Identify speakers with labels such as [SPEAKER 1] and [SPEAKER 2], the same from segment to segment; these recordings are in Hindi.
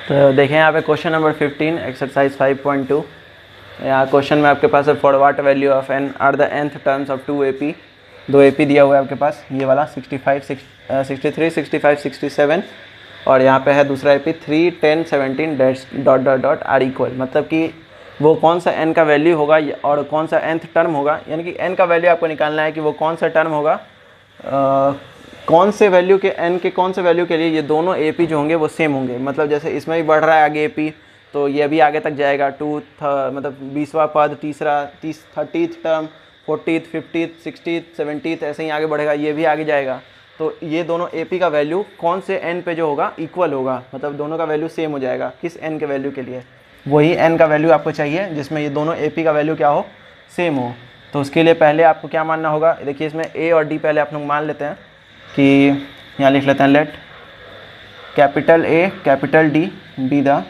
[SPEAKER 1] तो देखें यहाँ पे क्वेश्चन नंबर 15 एक्सरसाइज 5.2। यहाँ क्वेश्चन में आपके पास है for what value of N are the nth terms of 2 AP। 2 AP दिया हुआ है आपके पास, ये वाला 63, 65, 67 और यहाँ पे है दूसरा AP 3, 10, 17 dot dot dot are equal. मतलब कि वो कौन सा n का वैल्यू होगा और कौन सा nth टर्म होगा, यानी कि n का वैल्यू आपको निकालना है कि वो कौन सा टर्म होगा, कौन से वैल्यू के n के कौन से वैल्यू के लिए ये दोनों AP जो होंगे वो सेम होंगे। मतलब जैसे इसमें भी बढ़ रहा है आगे AP, तो ये भी आगे तक जाएगा मतलब 20वां पद, तीसरा 30th term, 40th, 50th, 60th, 70th, ऐसे ही आगे बढ़ेगा, ये भी आगे जाएगा। तो ये दोनों AP का वैल्यू कौन से n पे जो होगा इक्वल होगा, मतलब दोनों का वैल्यू सेम हो जाएगा किस n के वैल्यू के लिए, वही n का वैल्यू आपको चाहिए जिसमें ये दोनों AP का वैल्यू क्या हो, सेम हो। तो उसके लिए पहले आपको क्या मानना होगा, देखिए इसमें A और D पहले आप लोग मान लेते हैं कि यहाँ लिख लेते हैं let capital A capital D be the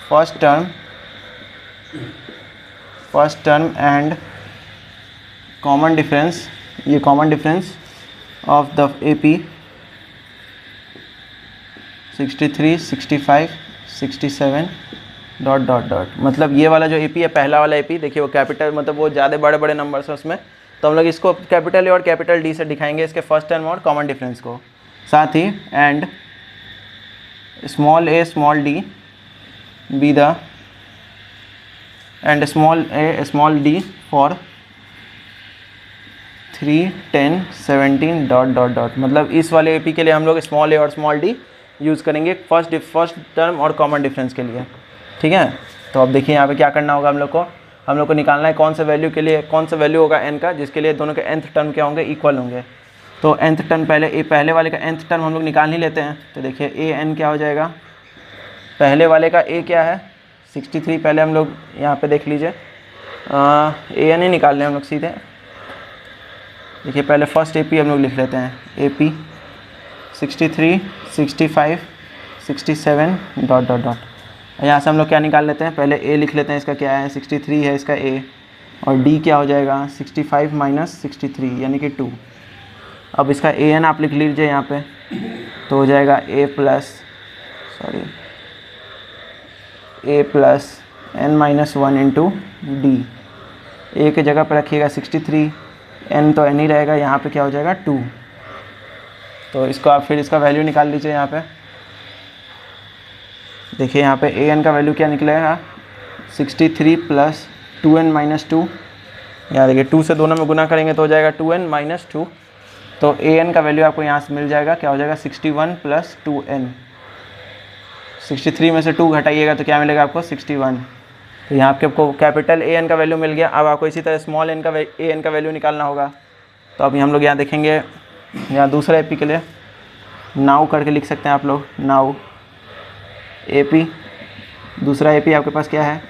[SPEAKER 1] first term and common difference, ये common difference of the AP 63, 65, 67 dot dot dot. मतलब ये वाला जो AP है, पहला वाला AP, देखिए वो कैपिटल, मतलब वो ज़्यादा बड़े बड़े नंबर्स हैं उसमें, तो हम लोग इसको कैपिटल A और कैपिटल D से दिखाएंगे इसके फर्स्ट टर्म और कॉमन डिफरेंस को। साथ ही and small a small d be the and small a small d for 3, 10, 17 dot dot dot. मतलब इस वाले AP के लिए हम लोग स्मॉल a और स्मॉल d यूज़ करेंगे फर्स्ट टर्म और कॉमन डिफरेंस के लिए, ठीक है। तो अब देखिए यहाँ पे क्या करना होगा, हम लोग को निकालना है कौन से वैल्यू के लिए कौन सा वैल्यू होगा n का, जिसके लिए दोनों के nth टर्म क्या होंगे, इक्वल होंगे। तो nth टर्म पहले वाले का nth टर्म हम लोग निकाल ही लेते हैं। तो देखिए an क्या हो जाएगा, पहले वाले का a क्या है 63, पहले हम लोग यहाँ पे देख लीजिए an ही निकाल लें हम लोग सीधे। देखिए पहले फर्स्ट AP हम लोग लिख लेते हैं AP 63, 65, 67 डॉट डॉट डॉट। यहाँ से हम लोग क्या निकाल लेते हैं, पहले A लिख लेते हैं, इसका क्या है 63 है इसका A, और D क्या हो जाएगा 65 माइनस 63 यानी कि 2। अब इसका AN आप लिख लीजिए यहाँ पे, तो हो जाएगा A plus n minus 1 into D। A के जगह पर रखिएगा 63, n तो n ही रहेगा, यहाँ पे क्या हो जाएगा 2। तो इसको आप फिर इसका वैल्यू निकाल लीजिए यहाँ पे। देखिए यहाँ पे an का वैल्यू क्या निकलेगा 63 प्लस 2n माइनस 2। यहाँ देखिए 2 से दोनों में गुना करेंगे तो हो जाएगा 2n माइनस 2। तो an का वैल्यू आपको यहाँ से मिल जाएगा, क्या हो जाएगा 61 प्लस 2n। 63 में से 2 घटाइएगा तो क्या मिलेगा आपको 61। तो यहाँ आपको कैपिटल an का वैल्यू मिल गया। अब आपको इसी तरह स्मॉल an का वैल्यू निकालना होगा। तो अभी हम लोग यहाँ देखेंगे, यहाँ दूसरा AP के लिए नाउ करके लिख सकते हैं आप लोग, नाउ AP, दूसरा AP आपके पास क्या है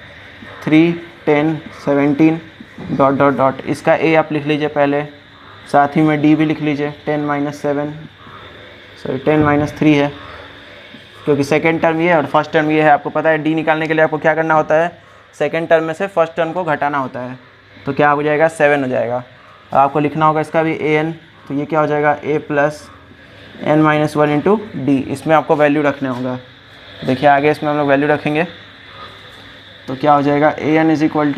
[SPEAKER 1] 3, 10, 17 डॉट डॉट डॉट। इसका A आप लिख लीजिए पहले, साथ ही में D भी लिख लीजिए 10 माइनस 3 है, क्योंकि सेकेंड टर्म ये है और फर्स्ट टर्म ये है। आपको पता है D निकालने के लिए आपको क्या करना होता है, सेकेंड टर्म में से फर्स्ट टर्म को घटाना होता है। तो क्या हो जाएगा 7 हो जाएगा। अब आपको लिखना होगा इसका भी AN, तो ये क्या हो जाएगा A plus n minus 1 into D। इसमें आपको वैल्यू रखने होगा। देखिए आगे इसमें हम लोग वैल्यू रखेंगे तो क्या हो जाएगा AN इज इक्वल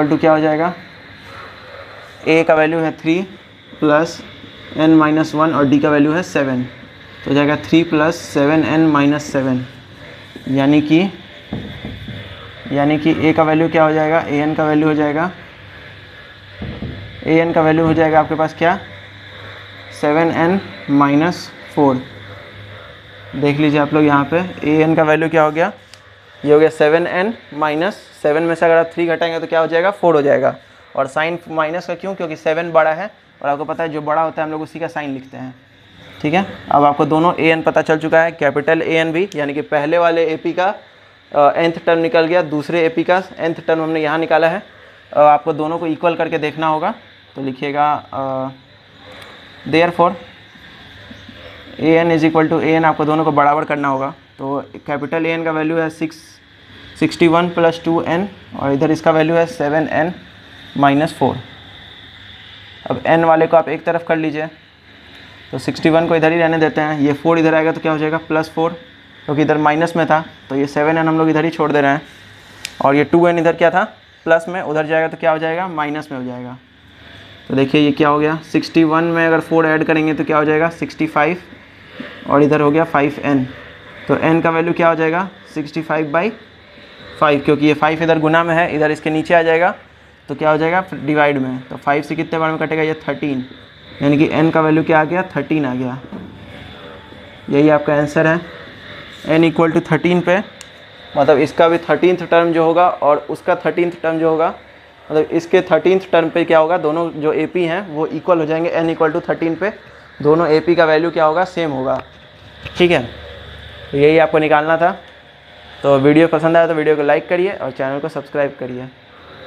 [SPEAKER 1] टू क्या हो जाएगा, A का वैल्यू है 3 प्लस n माइनस 1 और D का वैल्यू है 7, तो हो जाएगा 3 प्लस 7n माइनस 7, यानी कि A का वैल्यू क्या हो जाएगा, AN का वैल्यू हो जाएगा आपके पास क्या 7n माइनस 4। देख लीजिए आप लोग यहाँ पे AN का वैल्यू क्या हो गया, ये हो गया 7n माइनस 7 में से अगर आप 3 घटाएंगे तो क्या हो जाएगा 4 हो जाएगा। और साइन माइनस का क्यों, क्योंकि 7 बड़ा है और आपको पता है जो बड़ा होता है हम लोग उसी का साइन लिखते हैं, ठीक है। अब आपको दोनों AN पता चल चुका है, कैपिटल AN भी, यानी कि पहले वाले AP का nth टर्म निकल गया, दूसरे AP का nth टर्म हमने यहाँ निकाला है। आपको दोनों को इक्वल करके देखना होगा। तो लिखिएगा therefore AN is equal to AN, आपको दोनों को बराबर करना होगा। तो कैपिटल AN का वैल्यू है 61 प्लस 2n और इधर इसका वैल्यू है 7n माइनस 4। अब n वाले को आप एक तरफ कर लीजिए, तो 61 को इधर ही रहने देते हैं। ये 4 इधर आएगा तो क्या हो जाएगा +4, क्योंकि इधर माइनस में था, तो ये 7n हम लोग इधर ही छोड़ दे रहे हैं। और ये 2n इधर क्या था, प्लस में, उधर जाएगा तो क्या हो जाएगा, माइनस में हो जाएगा। तो देखिए ये क्या हो गया, 61 में अगर 4 ऐड करेंगे तो क्या हो जाएगा 65, और इधर हो गया 5n। तो n का वैल्यू क्या हो जाएगा 65/5, क्योंकि ये 5 इधर गुना में है, इधर इसके नीचे आ जाएगा तो क्या हो जाएगा डिवाइड में। तो 5 से कितने बार में कटेगा, ये 13, यानी कि n का वैल्यू क्या आ गया, 13 आ गया। यही आपका आंसर है, n = 13 पे, मतलब इसका भी 13th टर्म जो होगा और उसका 13th टर्म जो होगा, मतलब इसके 13th टर्म पे क्या होगा, दोनों जो AP हैं वो इक्वल हो जाएंगे। n = 13 पे दोनों AP का वैल्यू क्या होगा, सेम होगा। ठीक है, तो यही आपको निकालना था। तो वीडियो पसंद आया तो वीडियो को लाइक करिए और चैनल को सब्सक्राइब करिए।